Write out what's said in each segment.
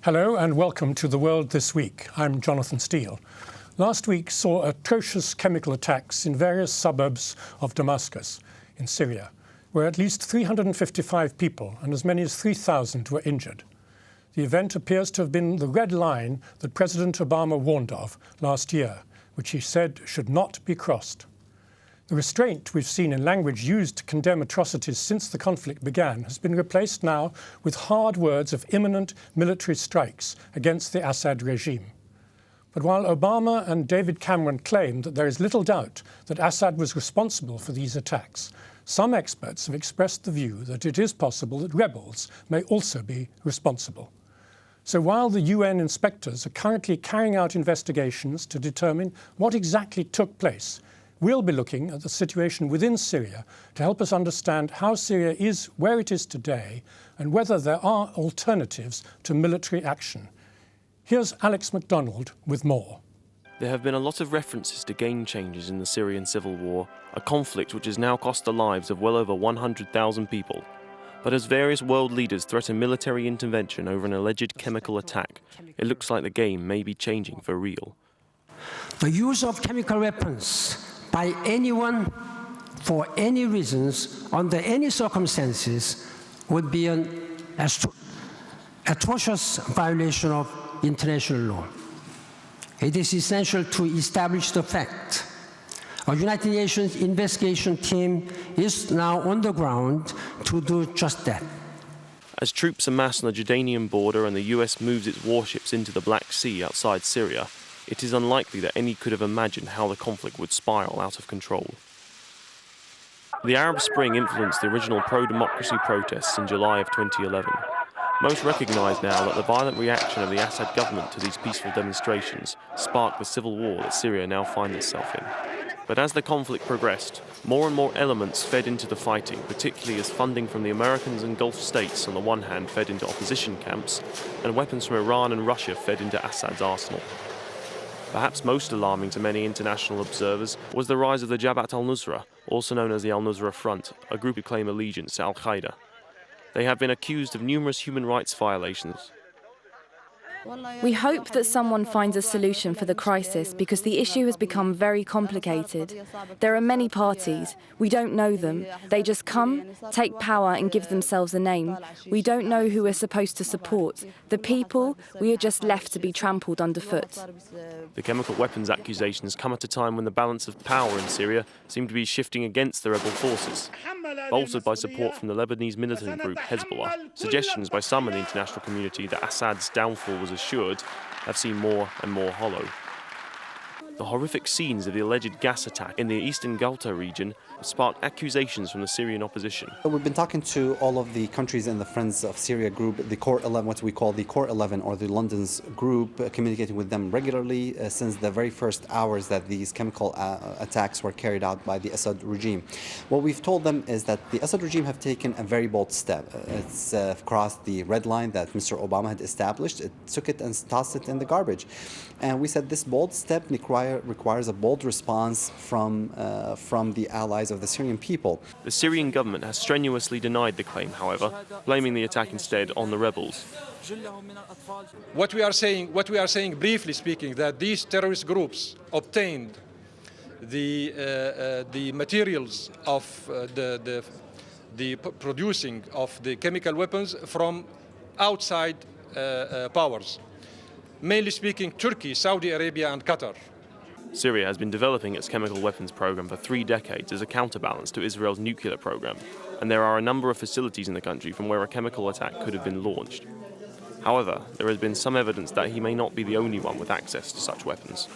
Hello and welcome to The World This Week. I'm Jonathan Steele. Last week saw atrocious chemical attacks in various suburbs of Damascus in Syria, where at least 355 people and as many as 3,000 were injured. The event appears to have been the red line that President Obama warned of last year, which he said should not be crossed. The restraint we've seen in language used to condemn atrocities since the conflict began has been replaced now with hard words of imminent military strikes against the Assad regime. But while Obama and David Cameron claim that there is little doubt that Assad was responsible for these attacks, some experts have expressed the view that it is possible that rebels may also be responsible. So while the UN inspectors are currently carrying out investigations to determine what exactly took place, we'll be looking at the situation within Syria to help us understand how Syria is where it is today and whether there are alternatives to military action. Here's Alex MacDonald with more. There have been a lot of references to game changers in the Syrian civil war, a conflict which has now cost the lives of well over 100,000 people. But as various world leaders threaten military intervention over an alleged chemical attack, it looks like the game may be changing for real. The use of chemical weapons by anyone, for any reasons, under any circumstances, would be an atrocious violation of international law. It is essential to establish the fact. A United Nations investigation team is now on the ground to do just that. As troops amass on the Jordanian border and the US moves its warships into the Black Sea outside Syria, it is unlikely that any could have imagined how the conflict would spiral out of control. The Arab Spring influenced the original pro-democracy protests in July of 2011. Most recognise now that the violent reaction of the Assad government to these peaceful demonstrations sparked the civil war that Syria now finds itself in. But as the conflict progressed, more and more elements fed into the fighting, particularly as funding from the Americans and Gulf states on the one hand fed into opposition camps, and weapons from Iran and Russia fed into Assad's arsenal. Perhaps most alarming to many international observers was the rise of the Jabhat al-Nusra, also known as the al-Nusra Front, a group who claim allegiance to al-Qaeda. They have been accused of numerous human rights violations. We hope that someone finds a solution for the crisis because the issue has become very complicated. There are many parties. We don't know them. They just come, take power and give themselves a name. We don't know who we're supposed to support. The people, we are just left to be trampled underfoot. The chemical weapons accusations come at a time when the balance of power in Syria seem to be shifting against the rebel forces. Bolstered by support from the Lebanese militant group Hezbollah, suggestions by some in the international community that Assad's downfall was assured have seemed more and more hollow. The horrific scenes of the alleged gas attack in the eastern Ghouta region sparked accusations from the Syrian opposition. We've been talking to all of the countries in the Friends of Syria group, the Core 11, what we call the Core 11 or the London's group, communicating with them regularly since the very first hours that these chemical attacks were carried out by the Assad regime. What we've told them is that the Assad regime have taken a very bold step. It's crossed the red line that Mr. Obama had established. It took it and tossed it in the garbage. And we said this bold step requires a bold response from the allies of the Syrian people. The Syrian government has strenuously denied the claim, however, blaming the attack instead on the rebels. What we are saying, briefly speaking, that these terrorist groups obtained the materials of the producing of the chemical weapons from outside powers, mainly speaking Turkey, Saudi Arabia and Qatar. Syria has been developing its chemical weapons program for 3 decades as a counterbalance to Israel's nuclear program, and there are a number of facilities in the country from where a chemical attack could have been launched. However, there has been some evidence that he may not be the only one with access to such weapons.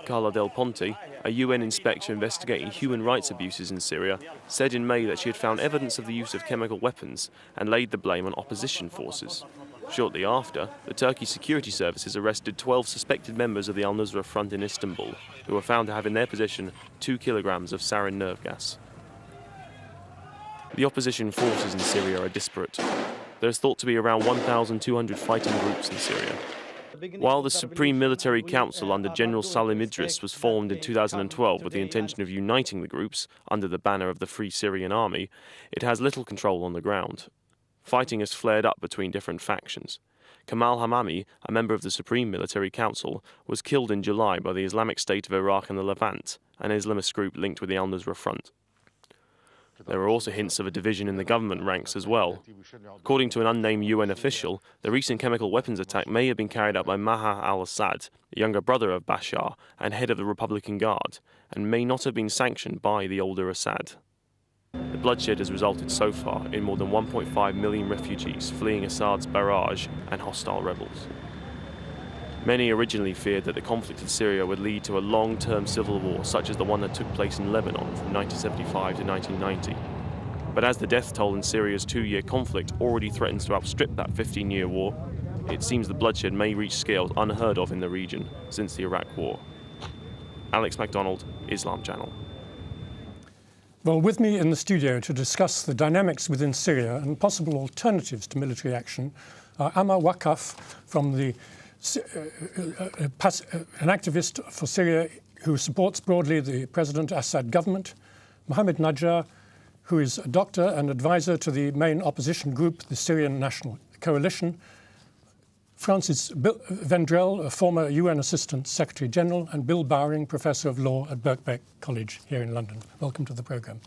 Carla Del Ponte, a UN inspector investigating human rights abuses in Syria, said in May that she had found evidence of the use of chemical weapons and laid the blame on opposition forces. Shortly after, the Turkish security services arrested 12 suspected members of the al-Nusra Front in Istanbul, who were found to have in their possession 2 kilograms of sarin nerve gas. The opposition forces in Syria are disparate. There is thought to be around 1,200 fighting groups in Syria. While the Supreme Military Council under General Salim Idris was formed in 2012 with the intention of uniting the groups under the banner of the Free Syrian Army, it has little control on the ground. Fighting has flared up between different factions. Kamal Hamami, a member of the Supreme Military Council, was killed in July by the Islamic State of Iraq and the Levant, an Islamist group linked with the al-Nusra Front. There are also hints of a division in the government ranks as well. According to an unnamed UN official, the recent chemical weapons attack may have been carried out by Bashar Al Assad, the younger brother of Bashar and head of the Republican Guard, and may not have been sanctioned by the older Assad. The bloodshed has resulted so far in more than 1.5 million refugees fleeing Assad's barrage and hostile rebels. Many originally feared that the conflict in Syria would lead to a long-term civil war such as the one that took place in Lebanon from 1975 to 1990. But as the death toll in Syria's 2-year conflict already threatens to outstrip that 15-year war, it seems the bloodshed may reach scales unheard of in the region since the Iraq War. Alex MacDonald, Islam Channel. Well, with me in the studio to discuss the dynamics within Syria and possible alternatives to military action are Amar Waqqaf, from the an activist for Syria who supports broadly the President Assad government, Mohamed Najjar, who is a doctor and advisor to the main opposition group, the Syrian National Coalition, Vendrell, a former UN Assistant Secretary General, and Bill Bowring, Professor of Law at Birkbeck College here in London. Welcome to the programme.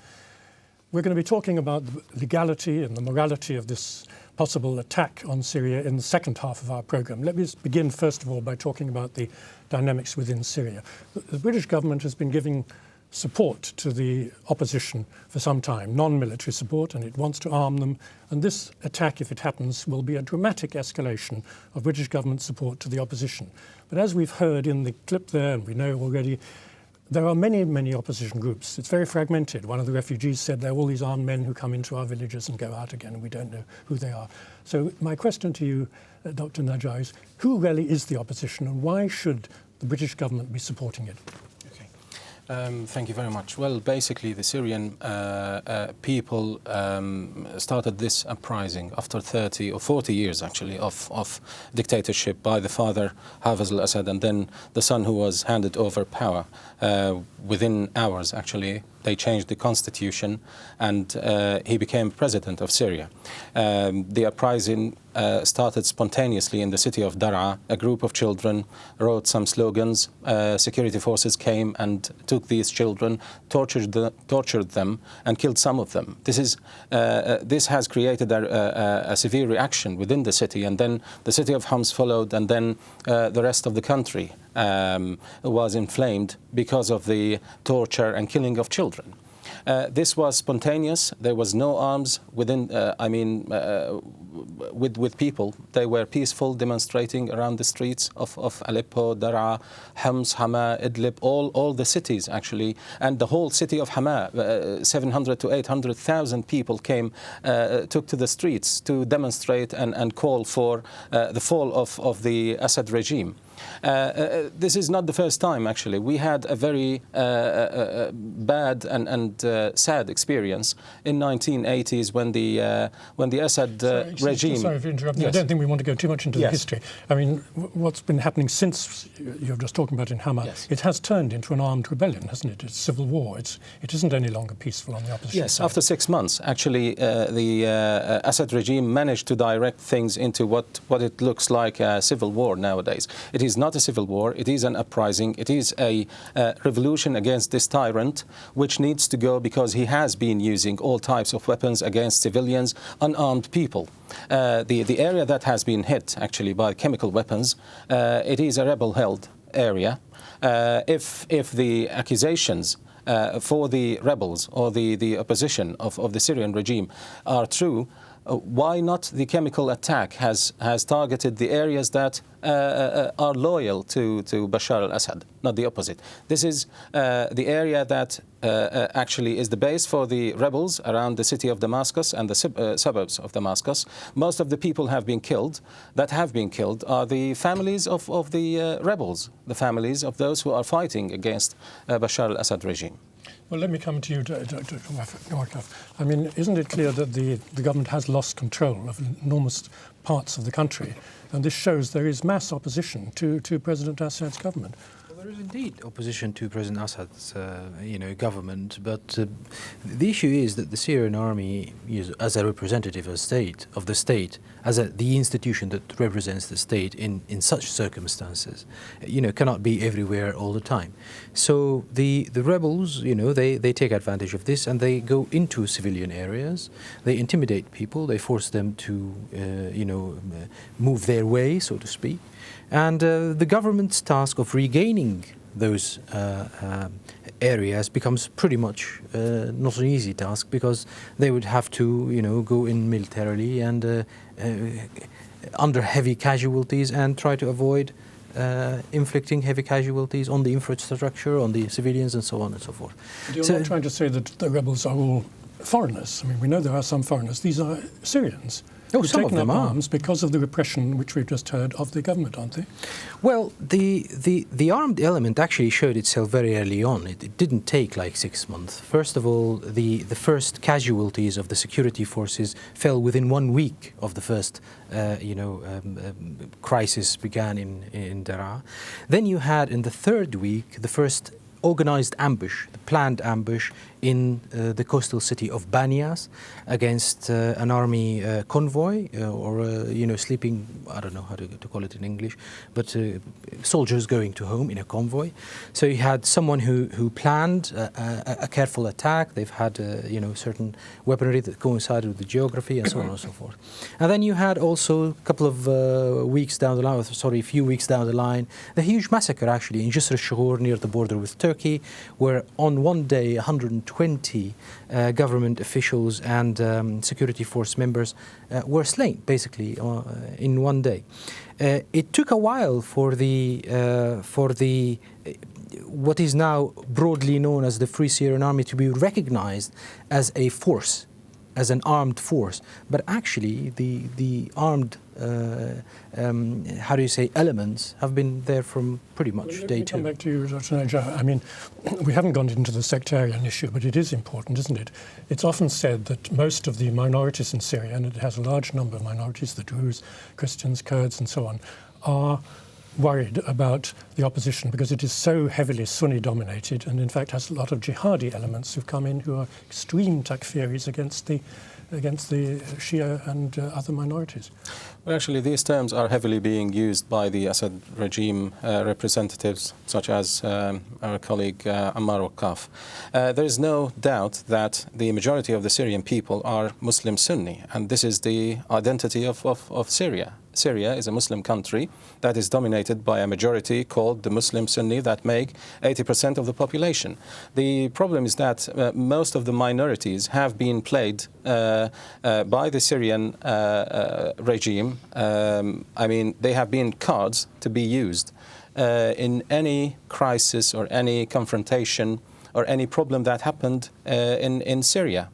We're going to be talking about the legality and the morality of this possible attack on Syria in the second half of our programme. Let me begin first of all by talking about the dynamics within Syria. The British government has been giving support to the opposition for some time, non-military support, and it wants to arm them. And this attack, if it happens, will be a dramatic escalation of British government support to the opposition. But as we've heard in the clip there, and we know already, there are many, many opposition groups. It's very fragmented. One of the refugees said there are all these armed men who come into our villages and go out again, and we don't know who they are. So my question to you, Dr. Najjar, is who really is the opposition, and why should the British government be supporting it? Thank you very much. Well, basically, the Syrian people started this uprising after 30 or 40 years, actually, of dictatorship by the father, Hafez Al Assad, and then the son who was handed over power. Within hours, actually, they changed the constitution, and he became president of Syria. The uprising started spontaneously in the city of Daraa. A group of children wrote some slogans. Security forces came and took these children, tortured them, and killed some of them. This has created a severe reaction within the city, and then the city of Homs followed, and then the rest of the country was inflamed because of the torture and killing of children. This was spontaneous. There was no arms within, with people. They were peaceful, demonstrating around the streets of Aleppo, Daraa, Homs, Hama, Idlib, all the cities, actually. And the whole city of Hama, 700 to 800,000 people took to the streets to demonstrate and call for the fall of the Assad regime. This is not the first time, actually. We had a very bad and sad experience in 1980s when the Assad regime. Sorry for interrupting. Yes. I don't think we want to go too much into Yes. the history. I mean, what's been happening since you're just talking about in Hama, Yes. it has turned into an armed rebellion, hasn't it? It's civil war. It isn't any longer peaceful on the opposition Yes, side. after 6 months, actually, the Assad regime managed to direct things into what it looks like a civil war nowadays. It is not a civil war. It is an uprising. It is a revolution against this tyrant, which needs to go because he has been using all types of weapons against civilians, unarmed people. The area that has been hit, actually, by chemical weapons, it is a rebel-held area. If the accusations for the rebels or the opposition of the Syrian regime are true, why not the chemical attack has targeted the areas that are loyal to Bashar al Assad, not the opposite. This is the area that actually is the base for the rebels around the city of Damascus and the suburbs of Damascus. Most of the people that have been killed are the families of the rebels, the families of those who are fighting against Bashar al Assad regime. Well, let me come to you, Dr. Waqqaf. I mean, isn't it clear that the government has lost control of enormous parts of the country? And this shows there is mass opposition to President Assad's government. There is indeed opposition to President Assad's, government, but the issue is that the Syrian army, as a representative of the state, as the institution that represents the state in such circumstances, cannot be everywhere all the time. So the rebels, they take advantage of this and they go into civilian areas. They intimidate people. They force them to, move their way, so to speak. And the government's task of regaining those areas becomes pretty much not an easy task, because they would have to, go in militarily and under heavy casualties and try to avoid inflicting heavy casualties on the infrastructure, on the civilians, and so on and so forth. But you're not trying to say that the rebels are all foreigners. I mean, we know there are some foreigners. These are Syrians. Oh, some of them are. Arms because of the repression, which we've just heard, of the government, aren't they? Well, the armed element actually showed itself very early on. It didn't take like 6 months. First of all, the first casualties of the security forces fell within 1 week of the first, crisis began in Daraa. Then you had, in the third week, the first organized ambush, the planned ambush in the coastal city of Banias against an army convoy or sleeping, I don't know how to call it in English, but soldiers going to home in a convoy. So you had someone who planned a careful attack. They've had certain weaponry that coincided with the geography and so on and so forth. And then you had also a couple of weeks down the line, a few weeks down the line, the huge massacre actually in Jisr al-Shuhur near the border with Turkey, where on one day 120 government officials and security force members were slain, basically, in one day. It took a while for the what is now broadly known as the Free Syrian Army to be recognized as a force, as an armed force. But actually, the armed elements have been there from pretty much day two. Let me come back to you, Dr. Najjar. I mean, we haven't gone into the sectarian issue, but it is important, isn't it? It's often said that most of the minorities in Syria, and it has a large number of minorities, the Druze, Christians, Kurds, and so on, are worried about the opposition because it is so heavily Sunni-dominated and, in fact, has a lot of jihadi elements who've come in who are extreme takfiris against the Shia and other minorities. Well, actually, these terms are heavily being used by the Assad regime representatives, such as our colleague Amar Waqqaf. There is no doubt that the majority of the Syrian people are Muslim Sunni, and this is the identity of Syria. Syria is a Muslim country that is dominated by a majority called the Muslim Sunni that make 80% of the population. The problem is that most of the minorities have been played by the Syrian regime. They have been cards to be used in any crisis or any confrontation or any problem that happened in Syria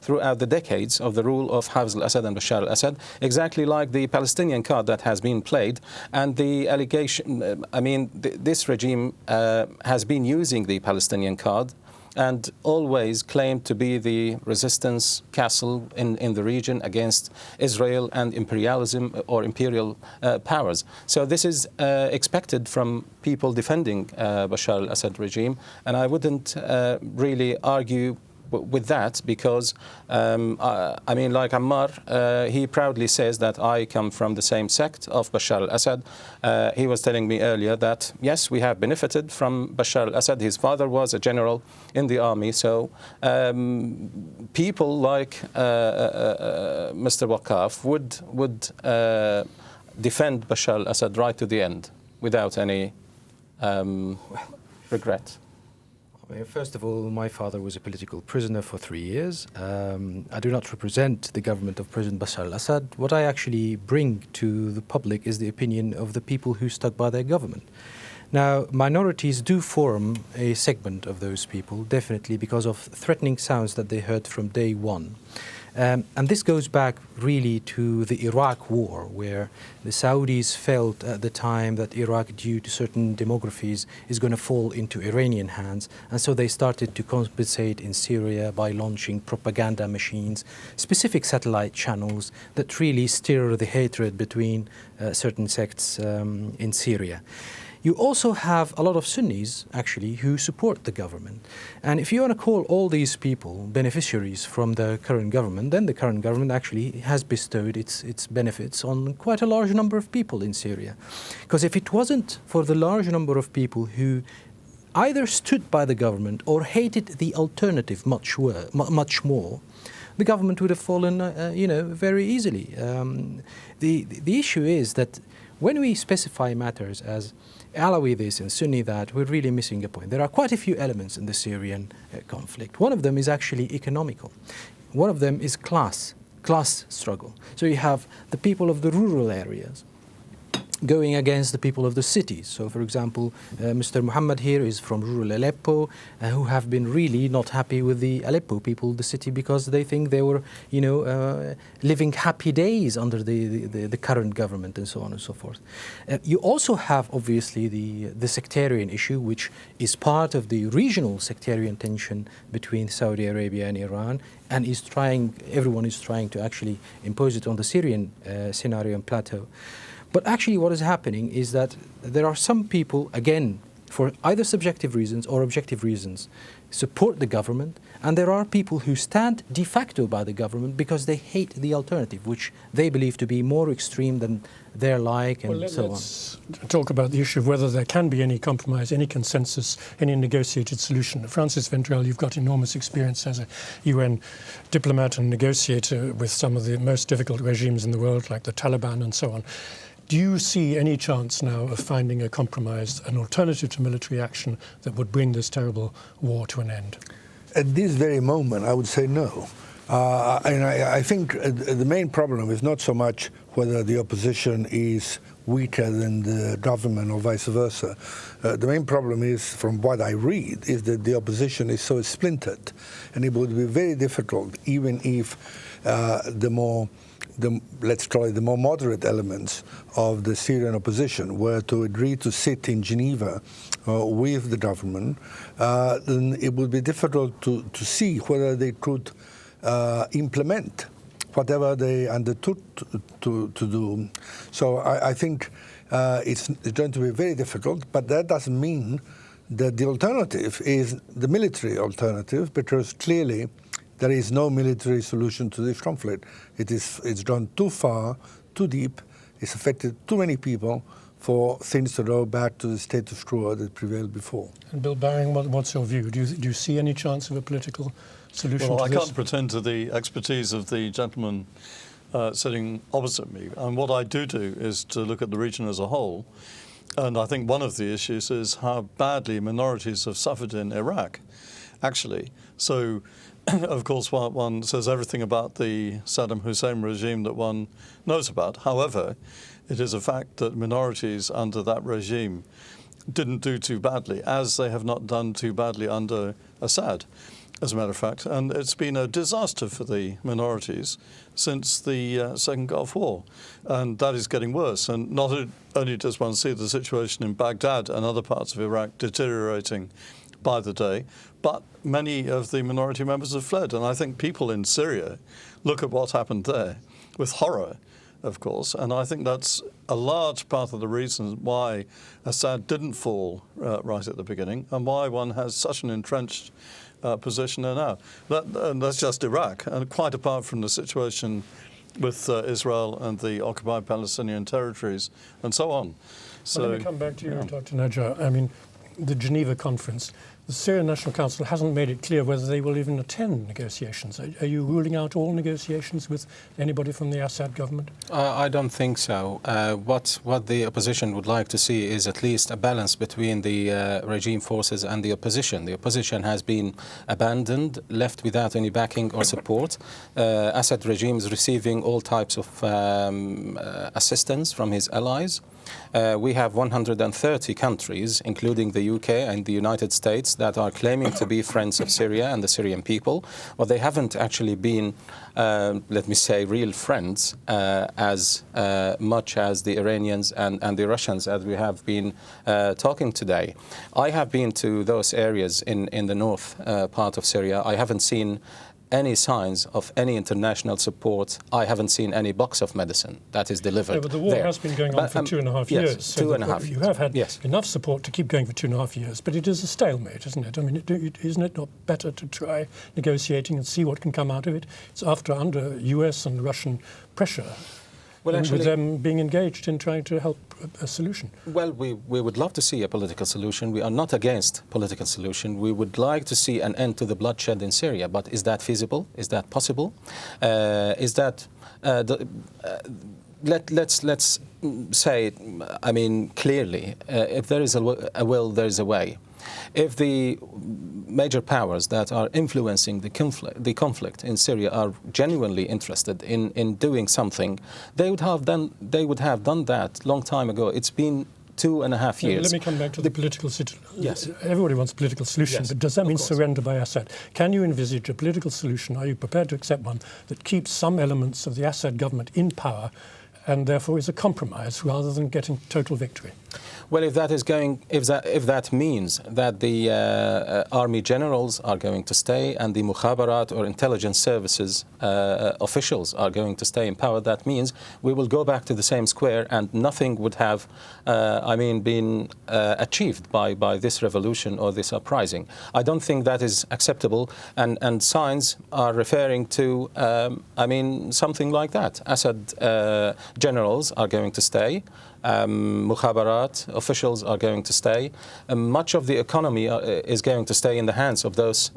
throughout the decades of the rule of Hafez al-Assad and Bashar Al Assad, exactly like the Palestinian card that has been played. And the allegation, this regime has been using the Palestinian card and always claimed to be the resistance castle in the region against Israel and imperialism or imperial powers. So this is expected from people defending Bashar al-Assad regime, and I wouldn't really argue with that because, like Ammar, he proudly says that I come from the same sect of Bashar al-Assad. He was telling me earlier that, yes, we have benefited from Bashar al-Assad. His father was a general in the army. So people like Mr. Waqqaf would defend Bashar al-Assad right to the end without any regret. First of all, my father was a political prisoner for 3 years. I do not represent the government of President Bashar al-Assad. What I actually bring to the public is the opinion of the people who stuck by their government. Now, minorities do form a segment of those people, definitely, because of threatening sounds that they heard from day one. And this goes back really to the Iraq war, where the Saudis felt at the time that Iraq, due to certain demographies, is going to fall into Iranian hands. And so they started to compensate in Syria by launching propaganda machines, specific satellite channels that really stir the hatred between certain sects in Syria. You also have a lot of Sunnis, actually, who support the government. And if you want to call all these people beneficiaries from the current government, then the current government actually has bestowed its benefits on quite a large number of people in Syria. Because if it wasn't for the large number of people who either stood by the government or hated the alternative much more, the government would have fallen, very easily. The issue is that when we specify matters as Alawi this and Sunni that, we're really missing a point. There are quite a few elements in the Syrian conflict. One of them is actually economical. One of them is class struggle. So you have the people of the rural areas going against the people of the cities. So, for example, Mr. Mohamed here is from rural Aleppo, who have been really not happy with the Aleppo people, the city, because they think they were, living happy days under the current government and so on and so forth. You also have, obviously, the sectarian issue, which is part of the regional sectarian tension between Saudi Arabia and Iran, and everyone is trying to actually impose it on the Syrian scenario and plateau. But actually what is happening is that there are some people, again, for either subjective reasons or objective reasons, support the government, and there are people who stand de facto by the government because they hate the alternative, which they believe to be more extreme than their like, and so on. Let's talk about the issue of whether there can be any compromise, any consensus, any negotiated solution. Francis Vendrell, you've got enormous experience as a UN diplomat and negotiator with some of the most difficult regimes in the world, like the Taliban and so on. Do you see any chance now of finding a compromise, an alternative to military action that would bring this terrible war to an end? At this very moment, I would say no. And I think the main problem is not so much whether the opposition is weaker than the government or vice versa. The main problem is, from what I read, is that the opposition is so splintered, and it would be very difficult, even if let's call it the more moderate elements of the Syrian opposition were to agree to sit in Geneva with the government, then it would be difficult to see whether they could implement whatever they undertook to do. So I think it's going to be very difficult, but that doesn't mean that the alternative is the military alternative, because clearly there is no military solution to this conflict. It's gone too far, too deep. It's affected too many people for things to go back to the status quo that prevailed before. And Bill Bowring, what's your view? Do you see any chance of a political solution to this? Well, I can't pretend to the expertise of the gentleman sitting opposite me. And what I do is to look at the region as a whole. And I think one of the issues is how badly minorities have suffered in Iraq, actually. So, of course, one says everything about the Saddam Hussein regime that one knows about. However, it is a fact that minorities under that regime didn't do too badly, as they have not done too badly under Assad, as a matter of fact. And it's been a disaster for the minorities since the Second Gulf War. And that is getting worse. And not only does one see the situation in Baghdad and other parts of Iraq deteriorating by the day, but many of the minority members have fled. And I think people in Syria look at what happened there with horror, of course, and I think that's a large part of the reason why Assad didn't fall right at the beginning, and why one has such an entrenched position there now. That's just Iraq, and quite apart from the situation with Israel and the occupied Palestinian territories and so on. So let me come back to you, Dr. Najjar. I mean, the Geneva conference, the Syrian National Council hasn't made it clear whether they will even attend negotiations. Are you ruling out all negotiations with anybody from the Assad government? I don't think so. What the opposition would like to see is at least a balance between the regime forces and the opposition. The opposition has been abandoned, left without any backing or support. Assad regime is receiving all types of assistance from his allies. We have 130 countries, including the UK and the United States, that are claiming to be friends of Syria and the Syrian people, but they haven't actually been, let me say, real friends as much as the Iranians and the Russians, as we have been talking today. I have been to those areas in the north part of Syria. I haven't seen any signs of any international support. I haven't seen any box of medicine that is delivered. Yeah, but the war has been going on for 2.5 yes, years. So 2.5 years. You have had yes. enough support to keep going for 2.5 years, but it is a stalemate, isn't it? I mean, isn't it not better to try negotiating and see what can come out of it? It's under US and Russian pressure. Well, actually, with them being engaged in trying to help a solution. Well, we would love to see a political solution. We are not against political solution. We would like to see an end to the bloodshed in Syria. But is that feasible? Is that possible? Is that let's say, I mean, clearly, if there is a will, there is a way. If the major powers that are influencing the conflict in Syria are genuinely interested in doing something, they would have done that long time ago. It's been 2.5 years. Let me come back to the political situation. Yes. Everybody wants a political solution, yes, but does that mean surrender by Assad? Can you envisage a political solution? Are you prepared to accept one that keeps some elements of the Assad government in power and therefore is a compromise rather than getting total victory? Well, if that means that the army generals are going to stay and the mukhabarat or intelligence services officials are going to stay in power, that means we will go back to the same square and nothing would have, been achieved by this revolution or this uprising. I don't think that is acceptable, and signs are referring to, something like that. Assad generals are going to stay. Mukhabarat officials are going to stay. Much of the economy is going to stay in the hands of those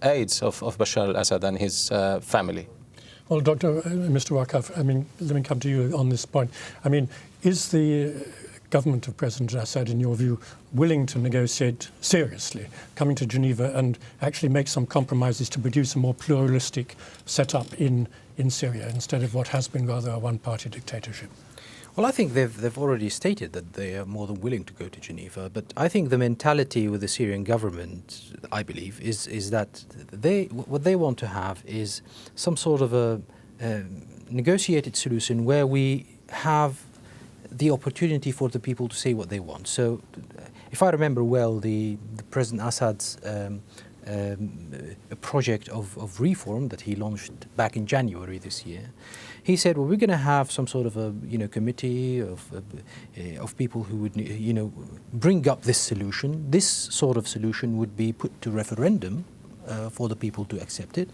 aides of Bashar Al Assad and his family. Well, Mr. Waqqaf, let me come to you on this point. Is the government of President Assad, in your view, willing to negotiate seriously, coming to Geneva and actually make some compromises to produce a more pluralistic setup in Syria instead of what has been rather a one-party dictatorship? Well, I think they've already stated that they are more than willing to go to Geneva, but I think the mentality with the Syrian government, I believe, is that what they want to have is some sort of a negotiated solution where we have the opportunity for the people to say what they want. So, if I remember well, the President Assad's project of reform that he launched back in January this year, he said, well, we're going to have some sort of a committee of people who would bring up this solution. This sort of solution would be put to referendum for the people to accept it.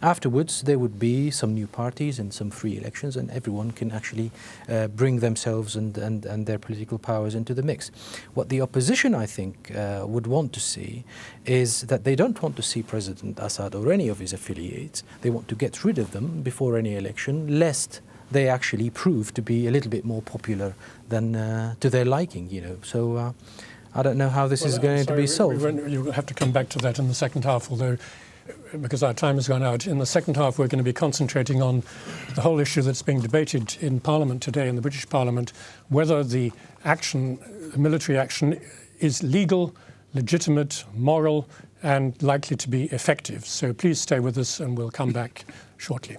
Afterwards, there would be some new parties and some free elections, and everyone can actually bring themselves and their political powers into the mix. What the opposition, I think, would want to see is that they don't want to see President Assad or any of his affiliates. They want to get rid of them before any election, lest they actually prove to be a little bit more popular than to their liking, So I don't know how this is going to be solved. You'll have to come back to that in the second half, although because our time has gone out. In the second half, we're going to be concentrating on the whole issue that's being debated in Parliament today, in the British Parliament, whether the military action is legal, legitimate, moral, and likely to be effective. So please stay with us, and we'll come back shortly.